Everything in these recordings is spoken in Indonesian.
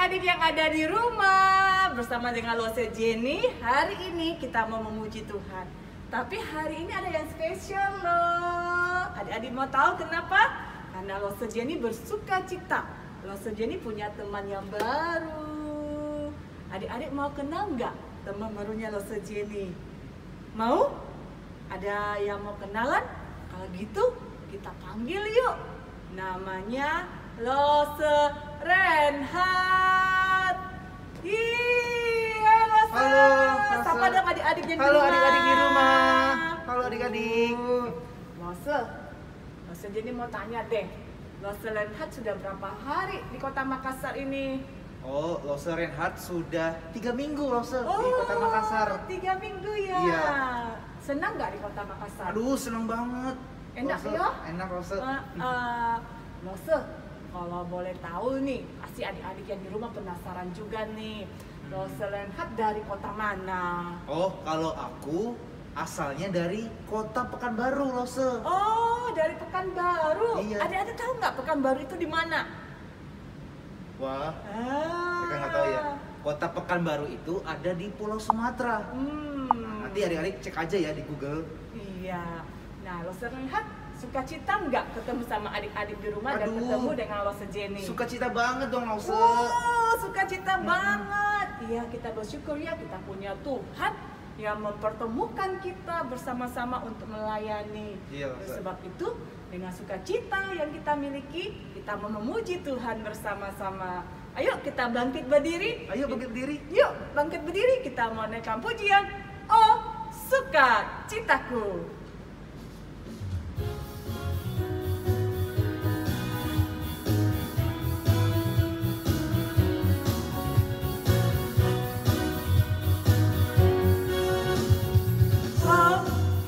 adik-adik yang ada di rumah, bersama dengan Lose Jenny. Hari ini kita mau memuji Tuhan. Tapi hari ini ada yang spesial loh. Adik-adik mau tahu kenapa? Karena Lose Jenny bersuka cita. Lose Jenny punya teman yang baru. Adik-adik mau kenal nggak teman barunya Lose Jenny? Mau? Ada yang mau kenalan? Kalau gitu kita panggil yuk. Namanya Lose Renhat. Iya, Lose. Halo, Sapa dong adik-adik yang di rumah. Halo adik-adik di rumah. Halo adik-adik. Lose Jenny mau tanya deh. Lose Renhat sudah berapa hari di Kota Makassar ini? Oh, Lose Renhat sudah 3 minggu Lose di Kota Makassar. 3 minggu ya. Iya. Senang nggak di Kota Makassar? Aduh, seneng banget. Enak Lose. ya? Enak Lose. Lose, kalau boleh tahu nih, pasti adik-adik yang di rumah penasaran juga nih. Lose Renhat dari kota mana? Oh, kalau aku asalnya dari Kota Pekanbaru Lose. Oh, dari Pekanbaru. Iya. Adik-adik tahu nggak Pekanbaru itu di mana? Wah, mereka nggak tahu ya. Kota Pekanbaru itu ada di Pulau Sumatera. Nanti adik-adik cek aja ya di Google. Iya. Nah, Lose Renhat suka cita nggak ketemu sama adik-adik di rumah dan Aduh, ketemu dengan Lose Jenny? Sukacita banget dong Lose. Oh, sukacita banget. Iya, kita bersyukur ya kita punya Tuhan yang mempertemukan kita bersama-sama untuk melayani. Iya, Oleh sebab itu, dengan sukacita yang kita miliki, kita mau memuji Tuhan bersama-sama. Ayo kita bangkit berdiri. Ayo bangkit berdiri. Yuk, bangkit berdiri. Kita mau naikkan pujian. Oh, sukacitaku.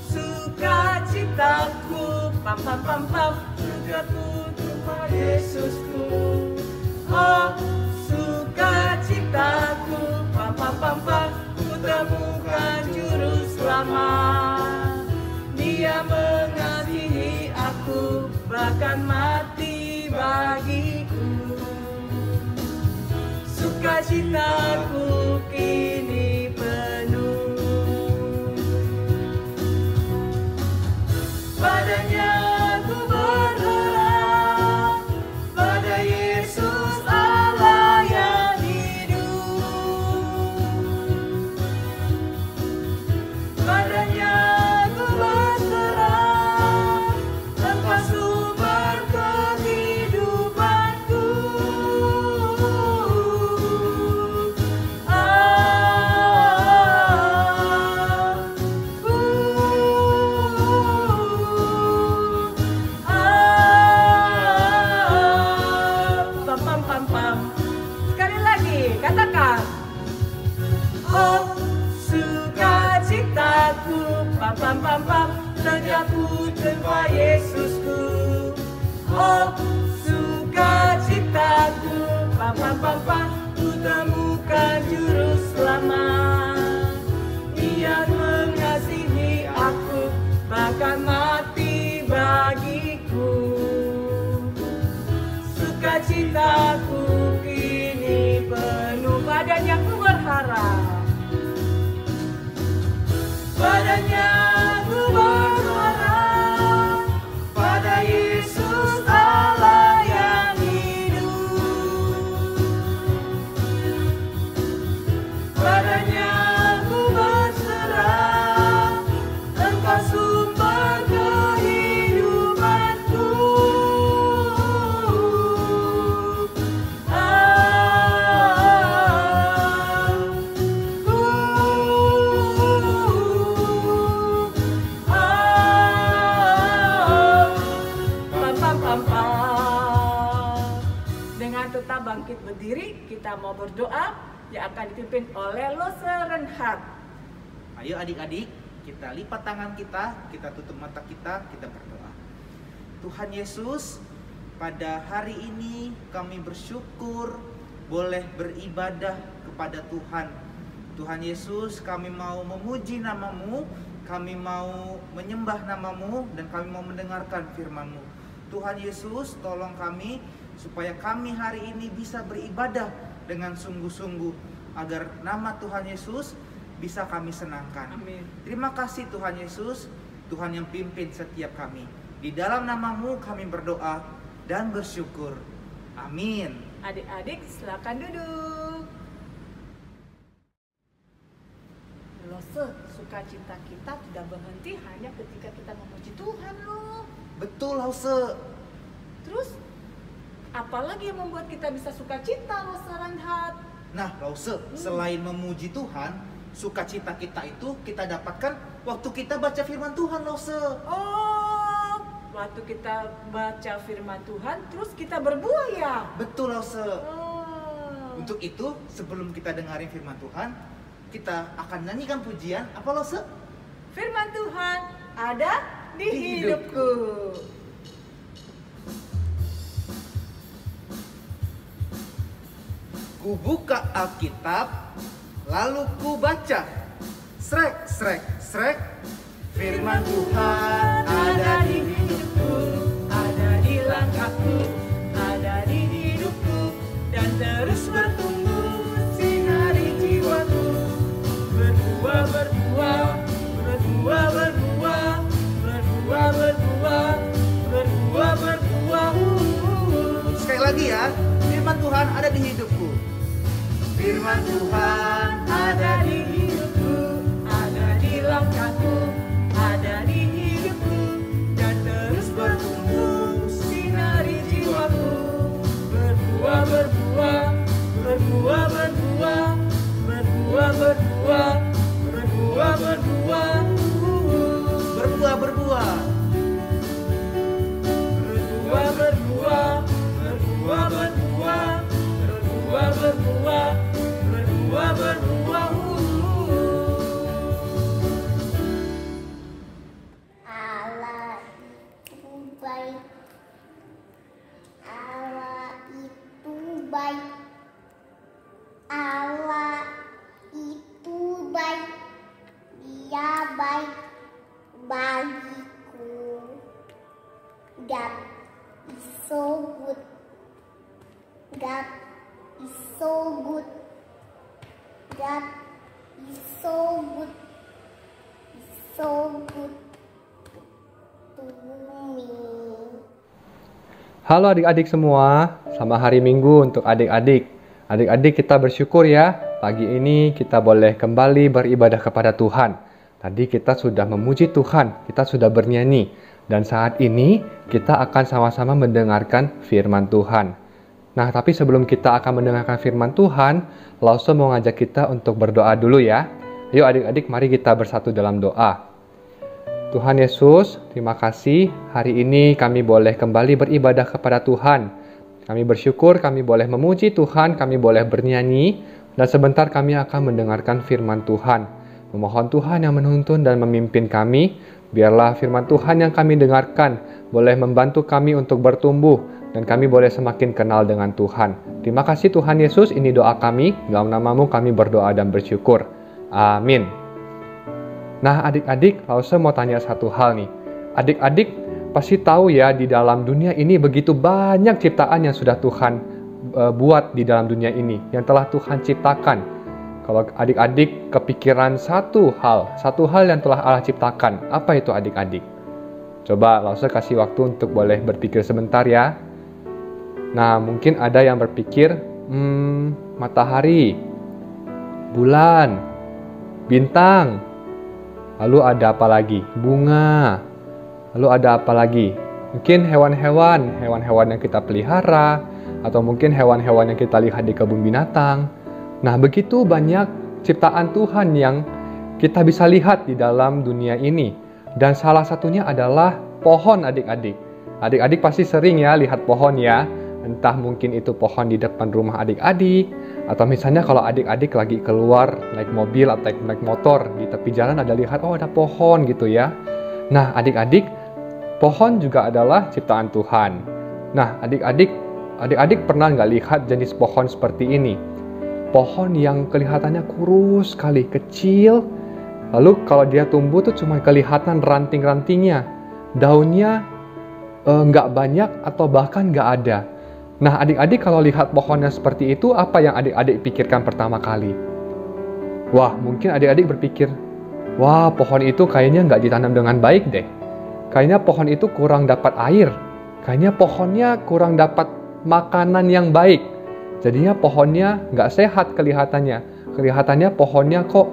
Sukacitaku, pam pam pam pam, sukacitaku jumpa Yesusku. Oh, sukacitaku, pam pam pam pam, ku temukan juru selamat. Dia mengasihi aku, bahkan mati bagiku. Sukacitaku kini penuh. Padanya ku berharap, pada Yesus Allah yang hidup. Padanya ku berserah, Engkau sumber kehidupanku. Sekali lagi, katakan. Oh, sukacitaku, pam pam pam pam, sejak ku jumpa Yesusku. Oh, sukacitaku, pam pam pam pam, ku temukan juru selamat. Dia mengasihi aku, bahkan mati bagiku. Sukacitaku kini penuh. Padanya ku berharap, padanya ku berharap, pada Yesus Allah yang hidup. Padanya ku berserah, Engkau sumber kehidupanku. Dengan tetap bangkit berdiri, kita mau berdoa yang akan dipimpin oleh Lose Renhat. Ayo adik-adik, kita lipat tangan kita tutup mata kita berdoa. Tuhan Yesus, pada hari ini kami bersyukur boleh beribadah kepada Tuhan. Tuhan Yesus, kami mau memuji nama-Mu, kami mau menyembah nama-Mu, dan kami mau mendengarkan firman-Mu. Tuhan Yesus, tolong kami supaya kami hari ini bisa beribadah dengan sungguh-sungguh agar nama Tuhan Yesus bisa kami senangkan. Amin. Terima kasih Tuhan Yesus, Tuhan yang pimpin setiap kami. Di dalam nama-Mu kami berdoa dan bersyukur. Amin. Adik-adik silakan duduk. Lose, sukacita kita tidak berhenti hanya ketika kita memuji Tuhan loh. Betul Lause. Terus apalagi yang membuat kita bisa sukacita loh Reinhard? Nah Lause, selain memuji Tuhan, sukacita kita itu kita dapatkan waktu kita baca firman Tuhan Lause. Oh, waktu kita baca firman Tuhan terus kita berbuah ya? Betul Lause. Oh. Untuk itu sebelum kita dengarin firman Tuhan, kita akan nyanyikan pujian apa Lause? Firman Tuhan ada di hidupku. Ku buka Alkitab, lalu ku baca. Srek, srek, srek. Firman Tuhan ada di hidupku, ada di langkahku, ada di hidupku, dan terus bertumbuh sinari jiwaku. Berbuah, berbuah, berbuah, berbuah, berbuah, berbuah, berbuah, berbuah. Sekali lagi ya, firman Tuhan ada di hidupku. Firman Tuhan Ada di hidupku, ada di langkahku, ada di hidupku, dan terus bertumbuh sinari jiwaku. Berbuah, berbuah, berbuah, berbuah, berbuah, berbuah, berbuah, berbuah, berbuah, berbuah. berbuah, berbuah, berbuah, berbuah, berbuah, berbuah, berbuah, berbuah. Allah itu baik. Allah itu baik. Allah itu baik. Dia baik bagiku. God is so good. God is so good. God is so good. Is so good to me. Halo adik-adik semua, selamat hari Minggu untuk adik-adik. Adik-adik kita bersyukur ya, pagi ini kita boleh kembali beribadah kepada Tuhan. Tadi kita sudah memuji Tuhan, kita sudah bernyanyi. Dan saat ini kita akan sama-sama mendengarkan firman Tuhan. Nah, tapi sebelum kita akan mendengarkan firman Tuhan, Lause mau ngajak kita untuk berdoa dulu ya. Yuk adik-adik, mari kita bersatu dalam doa. Tuhan Yesus, terima kasih hari ini kami boleh kembali beribadah kepada Tuhan. Kami bersyukur kami boleh memuji Tuhan, kami boleh bernyanyi, dan sebentar kami akan mendengarkan firman Tuhan. Memohon Tuhan yang menuntun dan memimpin kami, biarlah firman Tuhan yang kami dengarkan boleh membantu kami untuk bertumbuh, dan kami boleh semakin kenal dengan Tuhan. Terima kasih Tuhan Yesus, ini doa kami, dalam nama-Mu kami berdoa dan bersyukur. Amin. Nah adik-adik, Lause mau tanya satu hal nih. Adik-adik pasti tahu ya, di dalam dunia ini begitu banyak ciptaan yang sudah Tuhan buat di dalam dunia ini, yang telah Tuhan ciptakan. Kalau adik-adik kepikiran satu hal yang telah Allah ciptakan, apa itu adik-adik? Coba Lause kasih waktu untuk boleh berpikir sebentar ya. Nah mungkin ada yang berpikir, matahari, bulan, bintang, lalu ada apa lagi? Bunga. Lalu ada apa lagi? Mungkin hewan-hewan yang kita pelihara, atau mungkin hewan-hewan yang kita lihat di kebun binatang. Nah, begitu banyak ciptaan Tuhan yang kita bisa lihat di dalam dunia ini. Dan salah satunya adalah pohon adik-adik. Adik-adik pasti sering ya lihat pohon ya. Entah mungkin itu pohon di depan rumah adik-adik, atau misalnya kalau adik-adik lagi keluar naik mobil atau naik motor di tepi jalan ada lihat, oh ada pohon gitu ya. Nah adik-adik, pohon juga adalah ciptaan Tuhan. Nah adik-adik pernah nggak lihat jenis pohon seperti ini? Pohon yang kelihatannya kurus sekali, kecil. Lalu kalau dia tumbuh tuh cuma kelihatan ranting-rantingnya. Daunnya nggak banyak atau bahkan nggak ada. Nah, adik-adik kalau lihat pohonnya seperti itu, apa yang adik-adik pikirkan pertama kali? Wah, mungkin adik-adik berpikir, wah, pohon itu kayaknya nggak ditanam dengan baik deh. Kayaknya pohon itu kurang dapat air. Kayaknya pohonnya kurang dapat makanan yang baik. Jadinya pohonnya nggak sehat kelihatannya. Kelihatannya pohonnya kok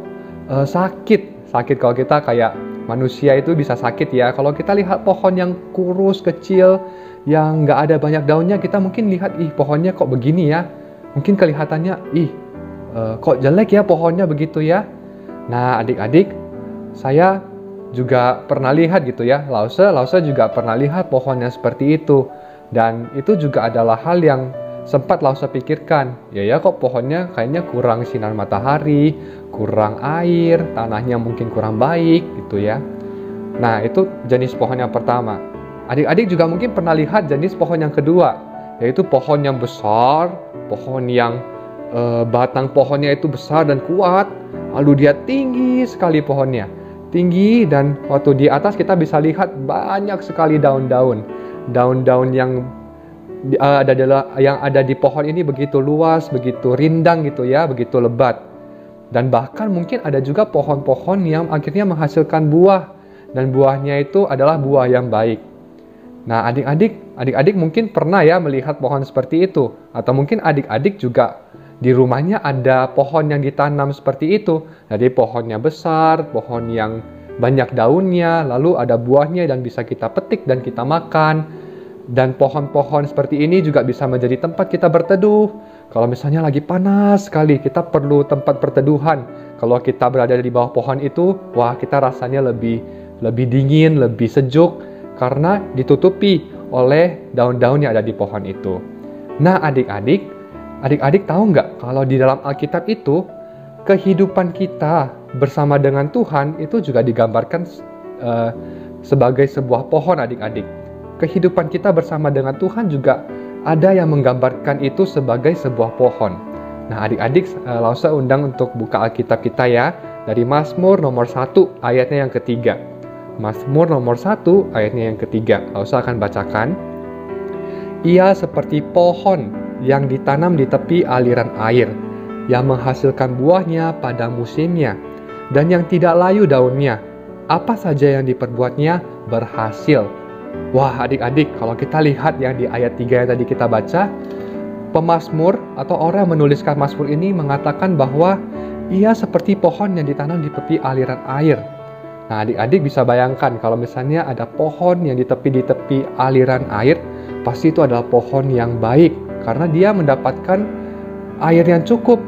sakit. Sakit kalau kita kayak manusia itu bisa sakit ya. Kalau kita lihat pohon yang kurus, kecil, yang nggak ada banyak daunnya, kita mungkin lihat, ih pohonnya kok begini ya. Mungkin kelihatannya, kok jelek ya pohonnya begitu ya. Nah, adik-adik, saya juga pernah lihat gitu ya. Lause juga pernah lihat pohonnya seperti itu. Dan itu juga adalah hal yang sempat Lause pikirkan. Ya kok pohonnya kayaknya kurang sinar matahari, kurang air, tanahnya mungkin kurang baik gitu ya. Nah, itu jenis pohon yang pertama. Adik-adik juga mungkin pernah lihat jenis pohon yang kedua, yaitu pohon yang besar, pohon yang batang pohonnya itu besar dan kuat, lalu dia tinggi sekali pohonnya. Tinggi, dan waktu di atas kita bisa lihat banyak sekali daun-daun. Daun-daun yang ada di pohon ini begitu luas, begitu rindang gitu ya, begitu lebat. Dan bahkan mungkin ada juga pohon-pohon yang akhirnya menghasilkan buah, dan buahnya itu adalah buah yang baik. Nah, adik-adik mungkin pernah ya melihat pohon seperti itu, atau mungkin adik-adik juga di rumahnya ada pohon yang ditanam seperti itu. Jadi pohonnya besar, pohon yang banyak daunnya, lalu ada buahnya dan bisa kita petik dan kita makan. Dan pohon-pohon seperti ini juga bisa menjadi tempat kita berteduh. Kalau misalnya lagi panas sekali, kita perlu tempat berteduhan. Kalau kita berada di bawah pohon itu, wah, kita rasanya lebih dingin, lebih sejuk, karena ditutupi oleh daun-daun yang ada di pohon itu. Nah, adik-adik tahu nggak kalau di dalam Alkitab itu kehidupan kita bersama dengan Tuhan itu juga digambarkan sebagai sebuah pohon, adik-adik. Kehidupan kita bersama dengan Tuhan juga ada yang menggambarkan itu sebagai sebuah pohon. Nah, adik-adik, Lause undang untuk buka Alkitab kita ya, dari Mazmur nomor 1 ayatnya yang ketiga. Mazmur nomor 1 ayatnya yang ketiga. Lause akan bacakan. Ia seperti pohon yang ditanam di tepi aliran air, yang menghasilkan buahnya pada musimnya, dan yang tidak layu daunnya. Apa saja yang diperbuatnya berhasil. Wah, adik-adik, kalau kita lihat yang di ayat 3 yang tadi kita baca, pemazmur atau orang yang menuliskan mazmur ini mengatakan bahwa ia seperti pohon yang ditanam di tepi aliran air. Nah, adik-adik bisa bayangkan kalau misalnya ada pohon yang di tepi aliran air, pasti itu adalah pohon yang baik, karena dia mendapatkan air yang cukup,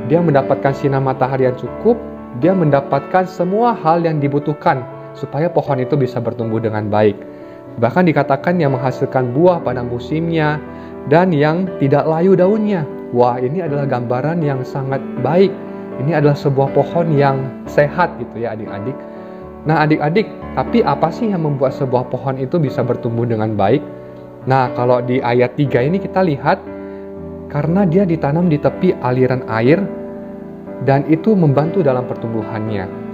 dia mendapatkan sinar matahari yang cukup, dia mendapatkan semua hal yang dibutuhkan supaya pohon itu bisa bertumbuh dengan baik. Bahkan dikatakan yang menghasilkan buah pada musimnya dan yang tidak layu daunnya. Wah, ini adalah gambaran yang sangat baik. Ini adalah sebuah pohon yang sehat gitu ya, adik-adik. Nah, adik-adik, tapi apa sih yang membuat sebuah pohon itu bisa bertumbuh dengan baik? Nah, kalau di ayat 3 ini kita lihat, karena dia ditanam di tepi aliran air, dan itu membantu dalam pertumbuhannya.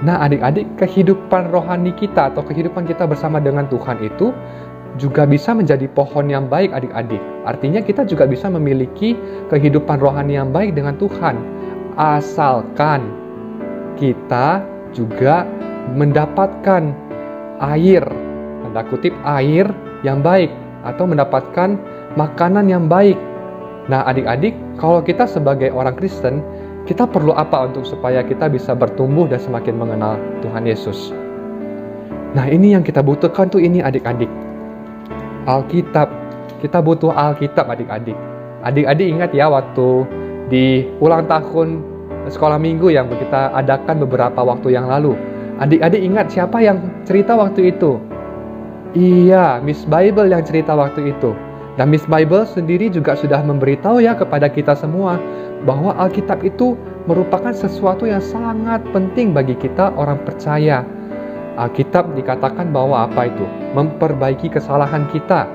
Nah, adik-adik, kehidupan rohani kita atau kehidupan kita bersama dengan Tuhan itu juga bisa menjadi pohon yang baik, adik-adik. Artinya kita juga bisa memiliki kehidupan rohani yang baik dengan Tuhan. Asalkan kita juga mendapatkan air, tanda kutip air yang baik, atau mendapatkan makanan yang baik. Nah, adik-adik, kalau kita sebagai orang Kristen, kita perlu apa untuk supaya kita bisa bertumbuh dan semakin mengenal Tuhan Yesus? Nah, ini yang kita butuhkan tuh ini, adik-adik. Alkitab. Kita butuh Alkitab, adik-adik. Adik-adik ingat ya waktu di ulang tahun sekolah minggu yang kita adakan beberapa waktu yang lalu. Adik-adik ingat siapa yang cerita waktu itu? Iya, Miss Bible yang cerita waktu itu. Dan Miss Bible sendiri juga sudah memberitahu ya kepada kita semua bahwa Alkitab itu merupakan sesuatu yang sangat penting bagi kita orang percaya. Alkitab dikatakan bahwa apa itu? Memperbaiki kesalahan kita.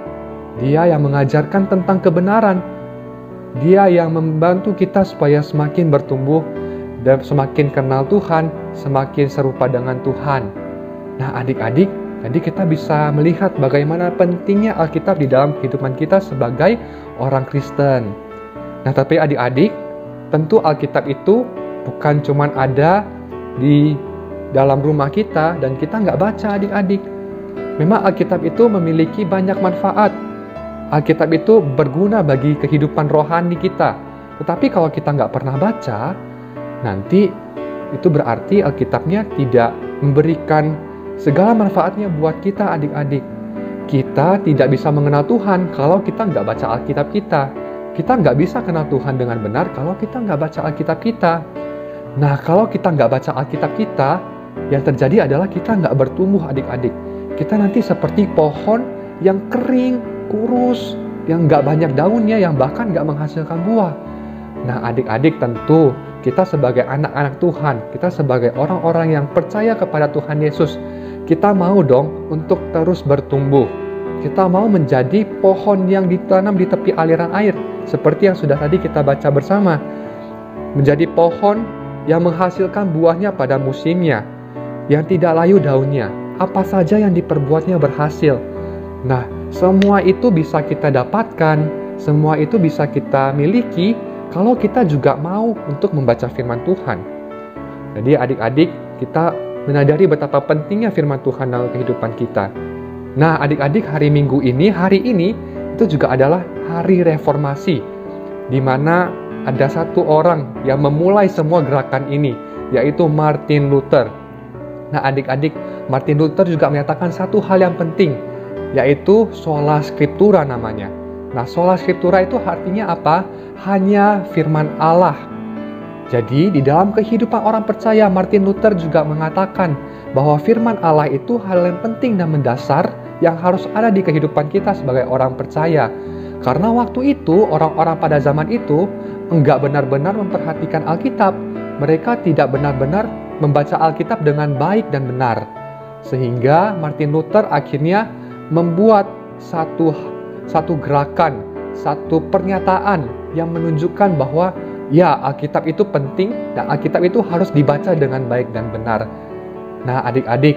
Dia yang mengajarkan tentang kebenaran. Dia yang membantu kita supaya semakin bertumbuh dan semakin kenal Tuhan, semakin serupa dengan Tuhan. Nah, adik-adik, Jadi kita bisa melihat bagaimana pentingnya Alkitab di dalam kehidupan kita sebagai orang Kristen. Nah, tapi adik-adik, tentu Alkitab itu bukan cuma ada di dalam rumah kita dan kita nggak baca adik-adik. Memang Alkitab itu memiliki banyak manfaat. Alkitab itu berguna bagi kehidupan rohani kita. Tetapi kalau kita nggak pernah baca, nanti itu berarti Alkitabnya tidak memberikan segala manfaatnya buat kita adik-adik. Kita tidak bisa mengenal Tuhan kalau kita nggak baca Alkitab kita. Kita nggak bisa kenal Tuhan dengan benar kalau kita nggak baca Alkitab kita. Nah, kalau kita nggak baca Alkitab kita, yang terjadi adalah kita nggak bertumbuh adik-adik. Kita nanti seperti pohon yang kering, kurus, yang nggak banyak daunnya, yang bahkan nggak menghasilkan buah. Nah, adik-adik, tentu kita sebagai anak-anak Tuhan, kita sebagai orang-orang yang percaya kepada Tuhan Yesus, kita mau dong untuk terus bertumbuh. Kita mau menjadi pohon yang ditanam di tepi aliran air, seperti yang sudah tadi kita baca bersama. Menjadi pohon yang menghasilkan buahnya pada musimnya, yang tidak layu daunnya. Apa saja yang diperbuatnya berhasil. Nah, semua itu bisa kita dapatkan, semua itu bisa kita miliki kalau kita juga mau untuk membaca firman Tuhan. Jadi adik-adik, kita menyadari betapa pentingnya firman Tuhan dalam kehidupan kita. Nah, adik-adik, hari Minggu ini, hari ini itu juga adalah hari reformasi, di mana ada satu orang yang memulai semua gerakan ini, yaitu Martin Luther. Nah, adik-adik, Martin Luther juga menyatakan satu hal yang penting, yaitu sola scriptura namanya. Nah, sola scriptura itu artinya apa? Hanya firman Allah. Jadi, di dalam kehidupan orang percaya, Martin Luther juga mengatakan bahwa firman Allah itu hal yang penting dan mendasar yang harus ada di kehidupan kita sebagai orang percaya. Karena waktu itu, orang-orang pada zaman itu enggak benar-benar memperhatikan Alkitab. Mereka tidak benar-benar membaca Alkitab dengan baik dan benar. Sehingga Martin Luther akhirnya membuat satu gerakan, satu pernyataan yang menunjukkan bahwa ya, Alkitab itu penting dan Alkitab itu harus dibaca dengan baik dan benar. Nah, adik-adik,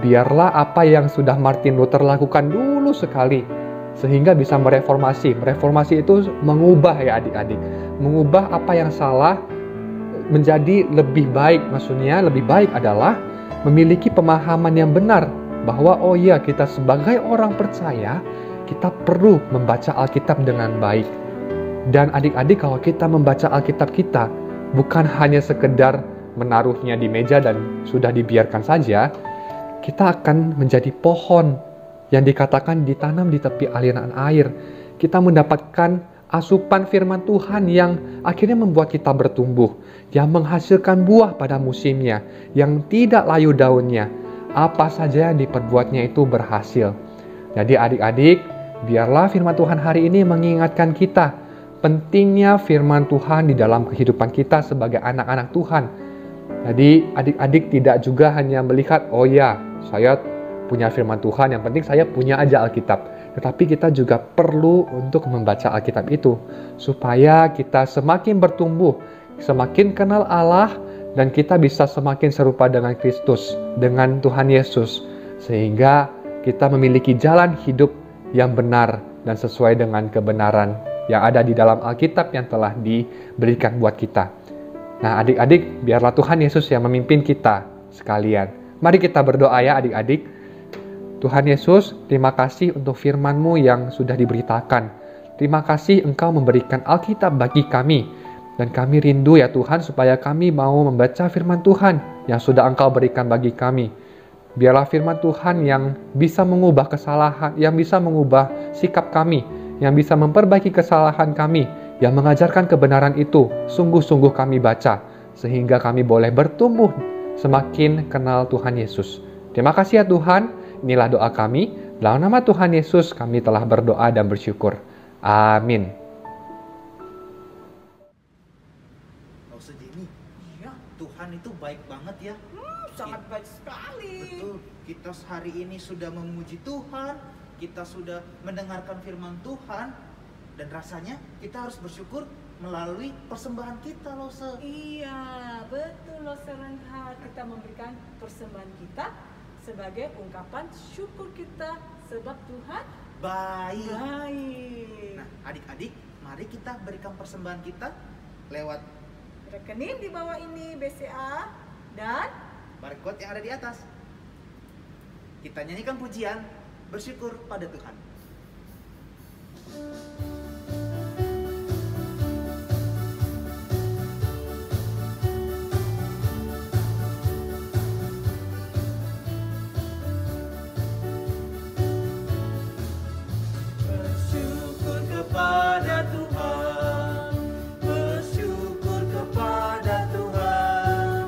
biarlah apa yang sudah Martin Luther lakukan dulu sekali sehingga bisa mereformasi. Mereformasi itu mengubah ya adik-adik. Mengubah apa yang salah menjadi lebih baik. Maksudnya lebih baik adalah memiliki pemahaman yang benar bahwa oh iya, kita sebagai orang percaya kita perlu membaca Alkitab dengan baik. Dan adik-adik, kalau kita membaca Alkitab kita bukan hanya sekedar menaruhnya di meja dan sudah dibiarkan saja, kita akan menjadi pohon yang dikatakan ditanam di tepi aliran air. Kita mendapatkan asupan firman Tuhan yang akhirnya membuat kita bertumbuh, yang menghasilkan buah pada musimnya, yang tidak layu daunnya. Apa saja yang diperbuatnya itu berhasil. Jadi adik-adik, biarlah firman Tuhan hari ini mengingatkan kita pentingnya firman Tuhan di dalam kehidupan kita sebagai anak-anak Tuhan. Jadi adik-adik tidak juga hanya melihat, oh ya, saya punya firman Tuhan, yang penting saya punya aja Alkitab. Tetapi kita juga perlu untuk membaca Alkitab itu, supaya kita semakin bertumbuh, semakin kenal Allah, dan kita bisa semakin serupa dengan Kristus, dengan Tuhan Yesus. Sehingga kita memiliki jalan hidup yang benar dan sesuai dengan kebenaran yang ada di dalam Alkitab yang telah diberikan buat kita. Nah, adik-adik, biarlah Tuhan Yesus yang memimpin kita sekalian. Mari kita berdoa ya adik-adik. Tuhan Yesus, terima kasih untuk firman-Mu yang sudah diberitakan. Terima kasih Engkau memberikan Alkitab bagi kami. Dan kami rindu ya Tuhan supaya kami mau membaca firman Tuhan yang sudah Engkau berikan bagi kami. Biarlah firman Tuhan yang bisa mengubah kesalahan, yang bisa mengubah sikap kami, yang bisa memperbaiki kesalahan kami, yang mengajarkan kebenaran itu, sungguh-sungguh kami baca, sehingga kami boleh bertumbuh semakin kenal Tuhan Yesus. Terima kasih ya Tuhan, inilah doa kami, dalam nama Tuhan Yesus kami telah berdoa dan bersyukur. Amin. Maksud Jenny, Iya, Tuhan itu baik banget ya. sangat baik sekali. Betul, kita hari ini sudah memuji Tuhan, kita sudah mendengarkan firman Tuhan, dan rasanya kita harus bersyukur melalui persembahan kita loh Iya, betul loh Serenhat. Kita memberikan persembahan kita sebagai ungkapan syukur kita sebab Tuhan Baik. baik. Nah, adik-adik, mari kita berikan persembahan kita lewat Rekening di bawah ini BCA dan barcode yang ada di atas. Kita nyanyikan pujian bersyukur pada Tuhan. Bersyukur kepada Tuhan, bersyukur kepada Tuhan,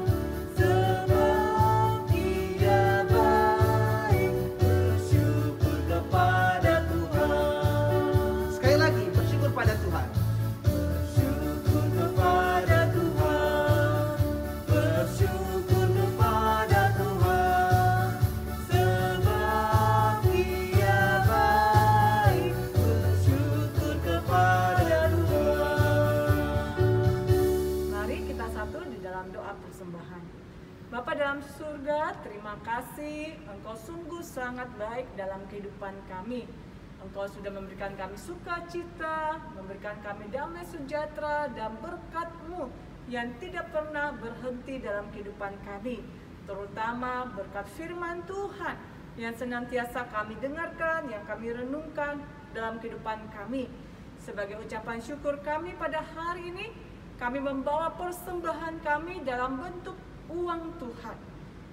sebab Dia baik. Bersyukur kepada Tuhan. Sekali lagi, bersyukur pada Tuhan. Bersyukur kepada Tuhan, bersyukur kepada Tuhan, sebab Dia baik. Bersyukur kepada Tuhan. mari kita satu di dalam doa persembahan. Bapa dalam surga, terima kasih Engkau sungguh sangat baik dalam kehidupan kami. Engkau sudah memberikan kami sukacita, memberikan kami damai sejahtera dan berkat-Mu yang tidak pernah berhenti dalam kehidupan kami. Terutama berkat firman Tuhan yang senantiasa kami dengarkan, yang kami renungkan dalam kehidupan kami. Sebagai ucapan syukur kami pada hari ini, kami membawa persembahan kami dalam bentuk uang Tuhan.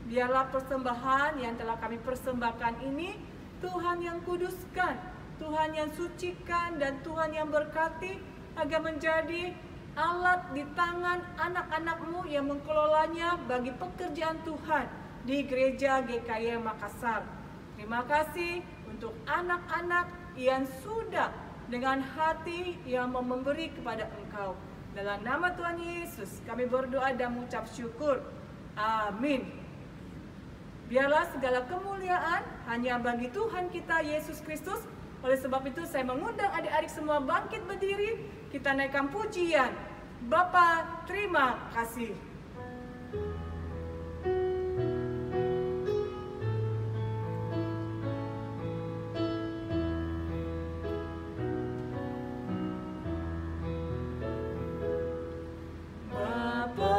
Biarlah persembahan yang telah kami persembahkan ini Tuhan yang kuduskan, Tuhan yang sucikan, dan Tuhan yang berkati agar menjadi alat di tangan anak-anak-Mu yang mengelolanya bagi pekerjaan Tuhan di Gereja GKY Makassar. Terima kasih untuk anak-anak yang sudah dengan hati yang mau memberi kepada Engkau. Dalam nama Tuhan Yesus kami berdoa dan mengucap syukur. Amin. Biarlah segala kemuliaan hanya bagi Tuhan kita Yesus Kristus. Oleh sebab itu saya mengundang adik-adik semua bangkit berdiri. Kita naikkan pujian. Bapa, terima kasih. Bapa,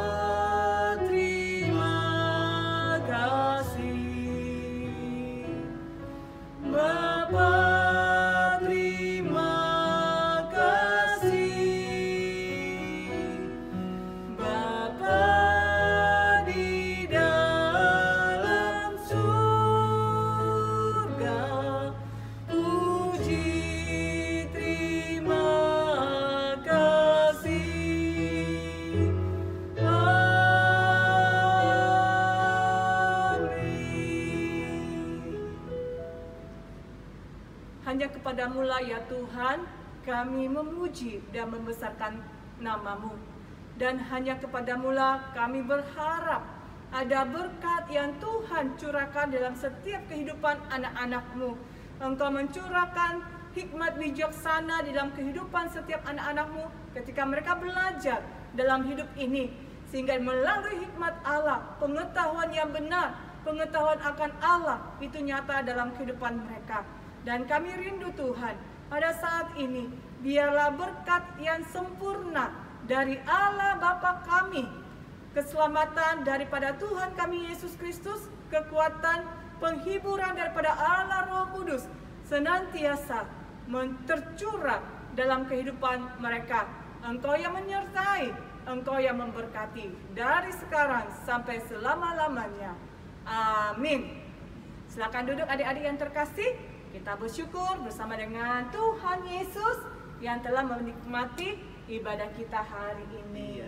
terima kasih. Bapa, terima kasih. Bapa di dalam surga, puji terima kasih. Hanya kepadamu lah ya Tuhan, kami memuji dan membesarkan nama-Mu. Dan hanya kepadamu lah kami berharap ada berkat yang Tuhan curahkan dalam setiap kehidupan anak-anak-Mu. Engkau mencurahkan hikmat bijaksana di dalam kehidupan setiap anak-anak-Mu ketika mereka belajar dalam hidup ini. Sehingga melalui hikmat Allah, pengetahuan yang benar, pengetahuan akan Allah itu nyata dalam kehidupan mereka. Dan kami rindu Tuhan, pada saat ini biarlah berkat yang sempurna dari Allah Bapa kami, keselamatan daripada Tuhan kami Yesus Kristus, kekuatan, penghiburan daripada Allah Roh Kudus senantiasa tercurah dalam kehidupan mereka. Engkau yang menyertai, Engkau yang memberkati dari sekarang sampai selama-lamanya. Amin. Silakan duduk adik-adik yang terkasih. Kita bersyukur bersama dengan Tuhan Yesus yang telah menikmati ibadah kita hari ini.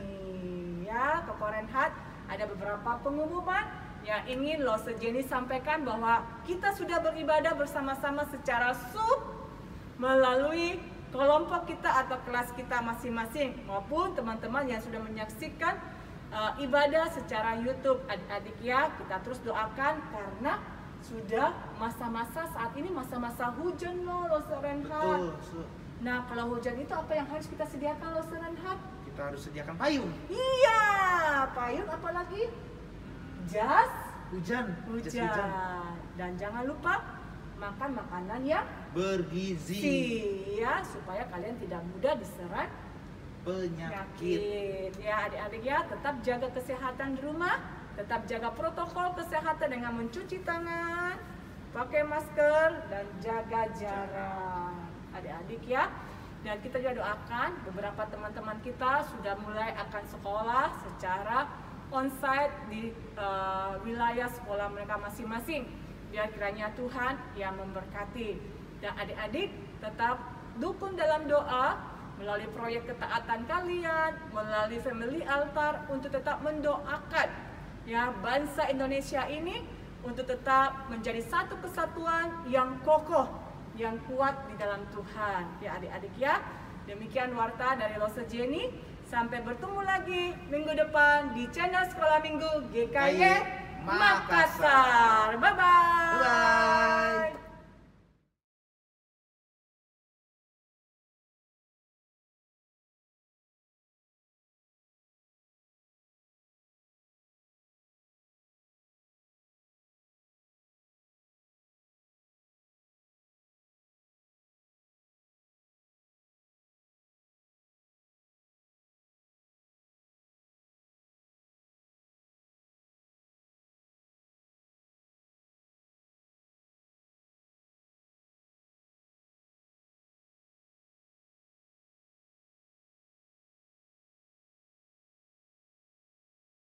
Ya, Koko Renhat, ada beberapa pengumuman yang ingin Lose Jenny sampaikan bahwa kita sudah beribadah bersama-sama secara Zoom melalui kelompok kita atau kelas kita masing-masing, maupun teman-teman yang sudah menyaksikan ibadah secara YouTube. Adik-adik ya, kita terus doakan karena sudah masa-masa saat ini masa-masa hujan loh, Lose Renhat. Betul. Nah, kalau hujan itu apa yang harus kita sediakan, Lose Renhat? Kita harus sediakan payung. Iya, payung apalagi? Jas hujan. Jas hujan. Dan jangan lupa makan makanan yang Bergizi. ya, supaya kalian tidak mudah diserang Penyakit. Ya adik-adik ya, tetap jaga kesehatan di rumah, tetap jaga protokol kesehatan dengan mencuci tangan, pakai masker, dan jaga jarak. Adik-adik ya, dan kita juga doakan beberapa teman-teman kita sudah mulai akan sekolah secara onsite di wilayah sekolah mereka masing-masing. Biar kiranya Tuhan yang memberkati. Dan adik-adik tetap dukung dalam doa melalui proyek ketaatan kalian, melalui Family Altar untuk tetap mendoakan ya bangsa Indonesia ini untuk tetap menjadi satu kesatuan yang kokoh, yang kuat di dalam Tuhan. Ya adik-adik ya, demikian warta dari Lose Jenny. Sampai bertemu lagi minggu depan di channel Sekolah Minggu GKY Makassar. Bye-bye. Bye.